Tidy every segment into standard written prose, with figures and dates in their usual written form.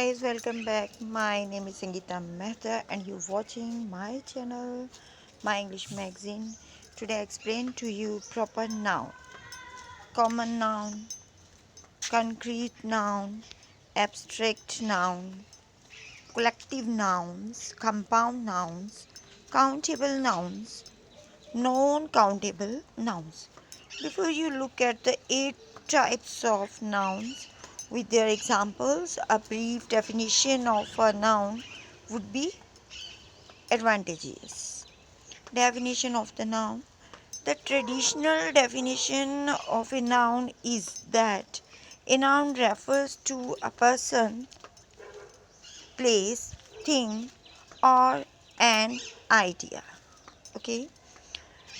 guys, welcome back. My name is Sangeeta Mehta and you're watching my channel, My English Magazine. Today I explain to you proper noun, common noun, concrete noun, abstract noun, collective nouns, compound nouns, countable nouns, non-countable nouns. Before you look at the 8 types of nouns with their examples, a brief definition of a noun would be advantageous. Definition of the noun. The traditional definition of a noun is that a noun refers to a person, place, thing, or an idea. Okay.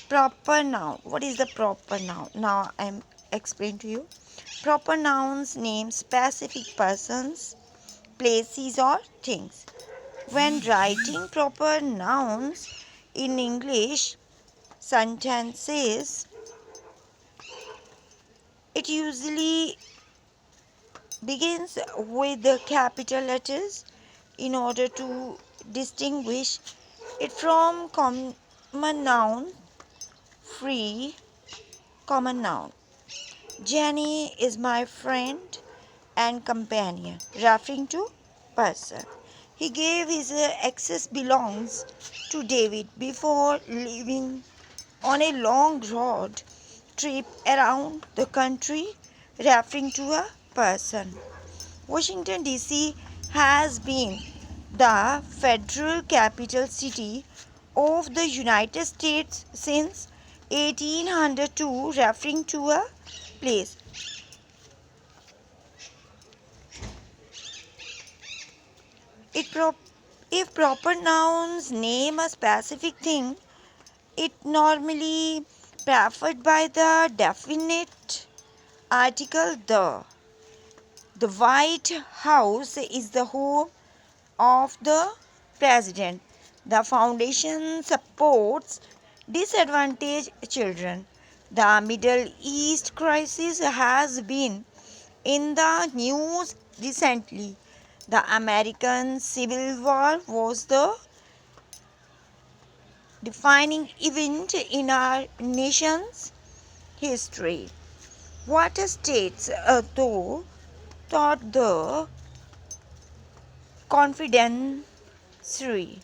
Proper noun. What is the proper noun? Now I am explain to you. Proper nouns name specific persons, places or things. When writing proper nouns in English sentences, it usually begins with the capital letters in order to distinguish it from common noun, free common noun. Jenny is my friend and companion, referring to person. He gave his excess belongings to David before leaving on a long road trip around the country, referring to a person. Washington, D.C. has been the federal capital city of the United States since 1802, referring to a place. If proper nouns name a specific thing, it normally preferred by the definite article the. The White House is the home of the president. The foundation supports disadvantaged children. The Middle East crisis has been in the news recently. The American Civil War was the defining event in our nation's history. What states, though, taught the confidentiary.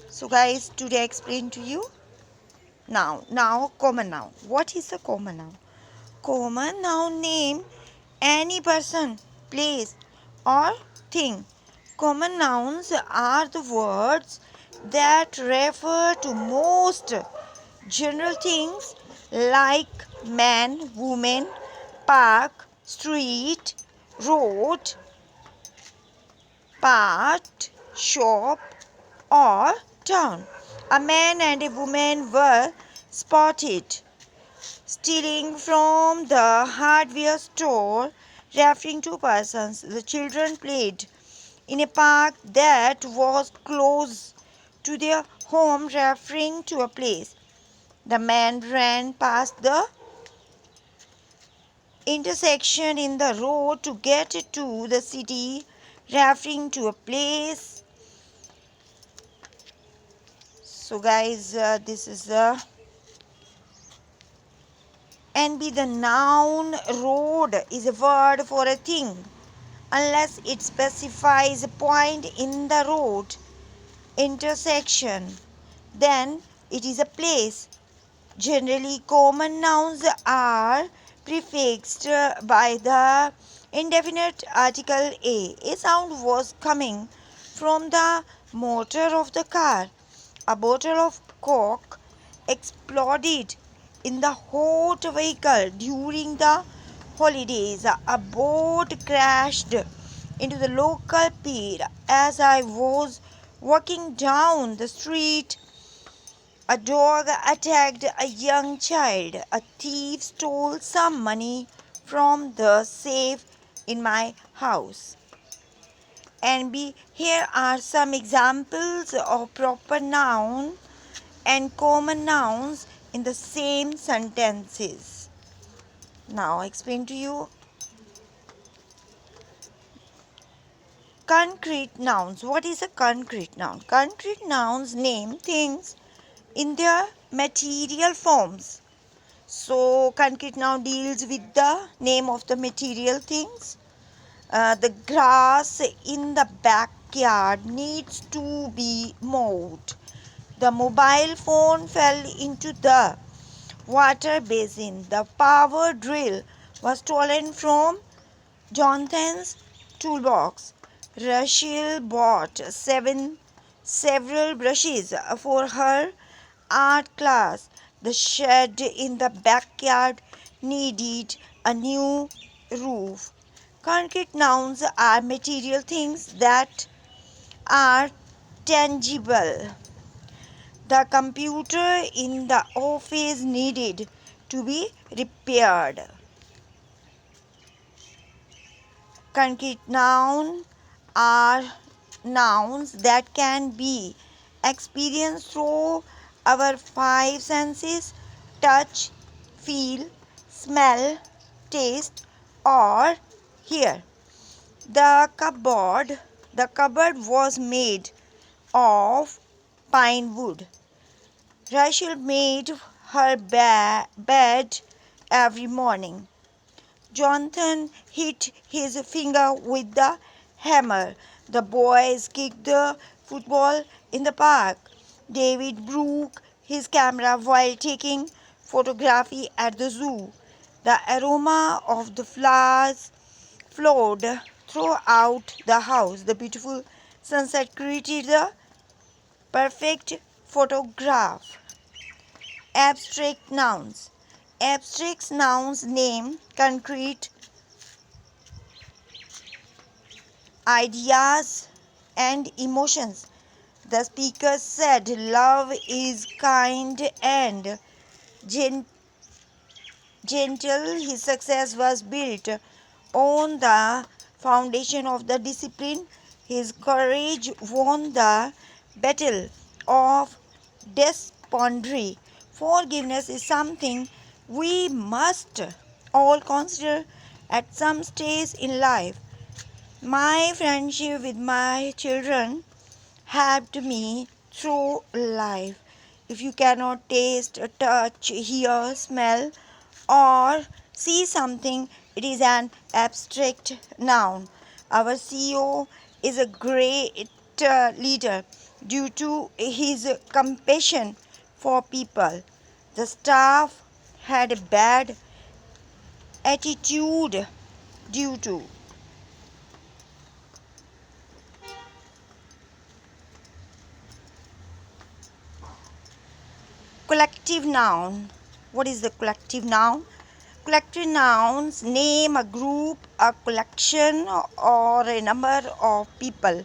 So, guys, today I explain to you now common noun. What is a common noun? Common noun name any person, place, or thing. Common nouns are the words that refer to most general things like man, woman, park, street, road, part, shop, or town. A man and a woman were spotted stealing from the hardware store, referring to persons. The children played in a park that was close to their home, referring to a place. The man ran past the intersection in the road to get to the city, referring to a place. So, guys, this is the NB. The noun road is a word for a thing unless it specifies a point in the road intersection, then it is a place. Generally, common nouns are prefixed by the indefinite article a. A sound was coming from the motor of the car. A bottle of Coke exploded in the hot vehicle during the holidays. A boat crashed into the local pier as I was walking down the street. A dog attacked a young child. A thief stole some money from the safe in my house. And B. Here are some examples of proper noun and common nouns in the same sentences. Now I explain to you. Concrete nouns. What is a concrete noun? Concrete nouns name things in their material forms. So, concrete noun deals with the name of the material things. The grass in the backyard needs to be mowed. The mobile phone fell into the water basin. The power drill was stolen from Jonathan's toolbox. Rachel bought several brushes for her art class. The shed in the backyard needed a new roof. Concrete nouns are material things that are tangible. The computer in the office needed to be repaired. Concrete nouns are nouns that can be experienced through our five senses: touch, feel, smell, taste, or hear. The cupboard was made of pine wood. Rachel made her bed every morning. Jonathan hit his finger with the hammer. The boys kicked the football in the park. David broke his camera while taking photography at the zoo. The aroma of the flowers flowed throughout the house. The beautiful sunset created the perfect photograph. Abstract nouns. Abstract nouns name concrete ideas and emotions. The speaker said, "Love is kind and gentle." His success was built on the foundation of the discipline. His courage won the battle of despondency. Forgiveness is something we must all consider at some stage in life. My friendship with my children helped me through life. If you cannot taste, touch, hear, smell, or see something, it is an abstract noun. Our CEO is a great leader due to his compassion for people. The staff had a bad attitude due to collective noun. What is the collective noun? Collective nouns name a group, a collection, or a number of people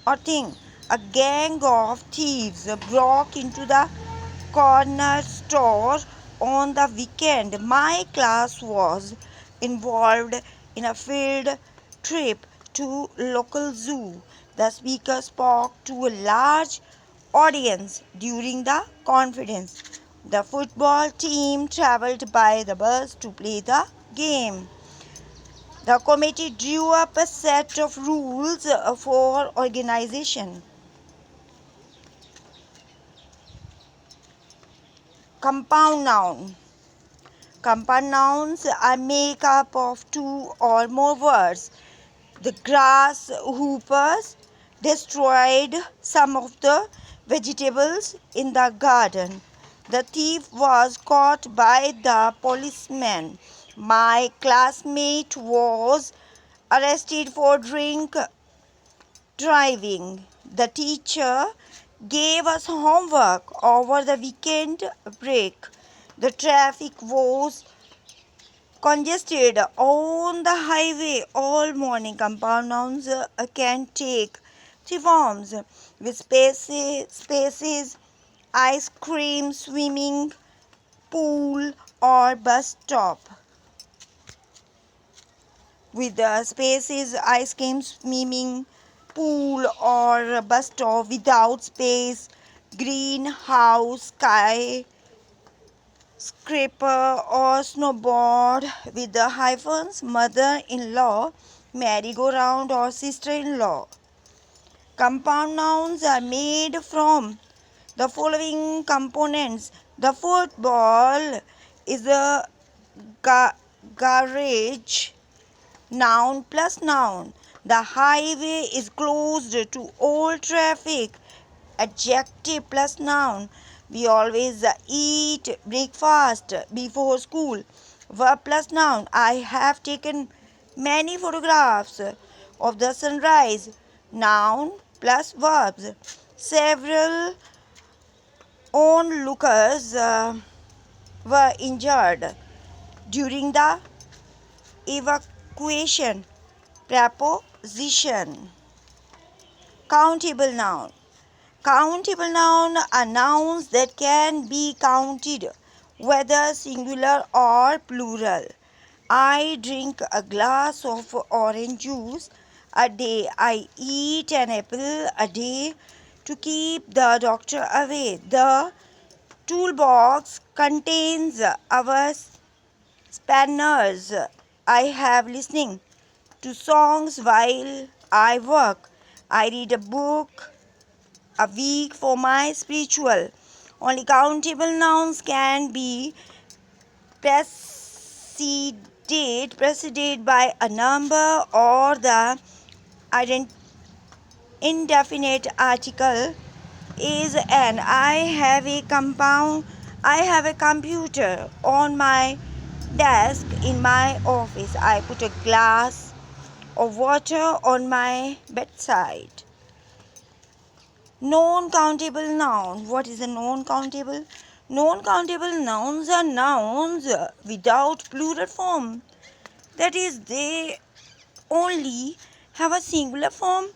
or things. A gang of thieves broke into the corner store on the weekend. My class was involved in a field trip to local zoo. The speaker spoke to a large audience during the conference. The football team traveled by the bus to play the game. The committee drew up a set of rules for organization. Compound noun. Compound nouns are made up of two or more words. The grasshoppers destroyed some of the vegetables in the garden. The thief was caught by the policeman. My classmate was arrested for drink driving. The teacher gave us homework over the weekend break. The traffic was congested on the highway all morning. Compound nouns can take three forms: with spaces, ice cream, swimming pool, or bus stop. With the spaces, ice cream, swimming pool, or bus stop. Without space, greenhouse, sky scraper, or snowboard. With the hyphens, mother-in-law, merry-go-round, or sister-in-law. Compound nouns are made from the following components. The football is a garage, noun plus noun. The highway is closed to all traffic, adjective plus noun. We always eat breakfast before school, verb plus noun. I have taken many photographs of the sunrise, noun plus verbs. Several onlookers were injured during the evacuation, preposition. Countable noun. Countable noun are nouns that can be counted, whether singular or plural. I drink a glass of orange juice a day. I eat an apple a day to keep the doctor away. The toolbox contains our spanners. I have listening to songs while I work. I read a book a week for my spiritual. Only countable nouns can be preceded by a number or the indefinite article is an. I have a computer on my desk in my office. I put a glass of water on my bedside. Non-countable noun. What is a non-countable? Non-countable nouns are nouns without plural form. That is, they only have a singular form.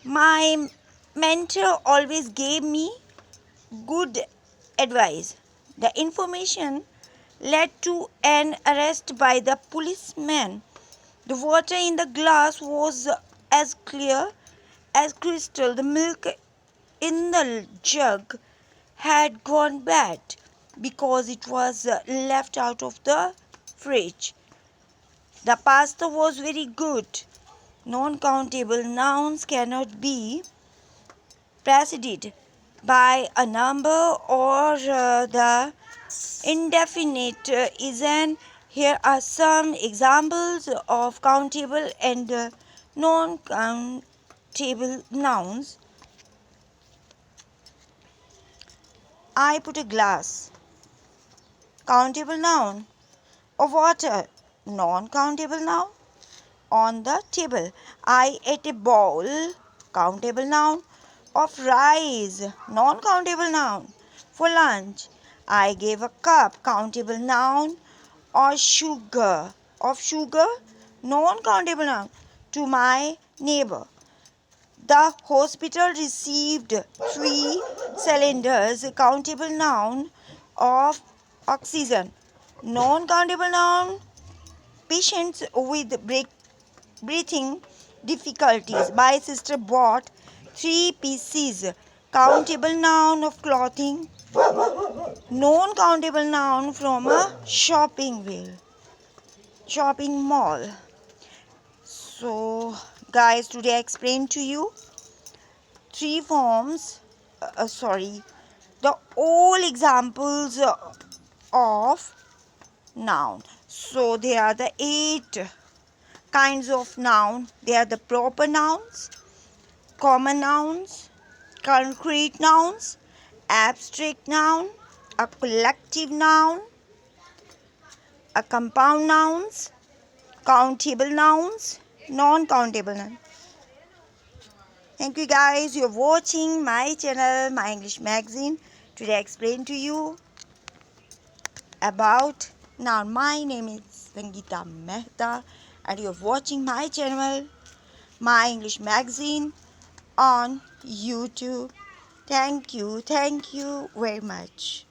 My mentor always gave me good advice. The information led to an arrest by the policeman. The water in the glass was as clear as crystal. The milk in the jug had gone bad because it was left out of the fridge. The pasta was very good. Non-countable nouns cannot be preceded by a number or the indefinite is an. Here are some examples of countable and non-countable nouns. I put a glass, countable noun, of water, non-countable noun, on the table. I ate a bowl, countable noun, of rice, non-countable noun, for lunch. I gave a cup, countable noun, of sugar, non-countable noun, to my neighbor. The hospital received 3 cylinders, countable noun, of oxygen, non-countable noun, patients with breathing difficulties. My sister bought 3 pieces, countable noun, of clothing, non-countable noun, from a shopping mall. So guys, today I explained to you 3 forms, the all examples of noun. So there are the 8 kinds of noun. They are the proper nouns, common nouns, concrete nouns, abstract noun, a collective noun, a compound nouns, countable nouns, non-countable nouns. Thank you guys. You're watching my channel, My English Magazine. Today I explained to you about noun. My name is Sangeeta Mehta and you're watching my channel, My English Magazine, on YouTube. Thank you very much.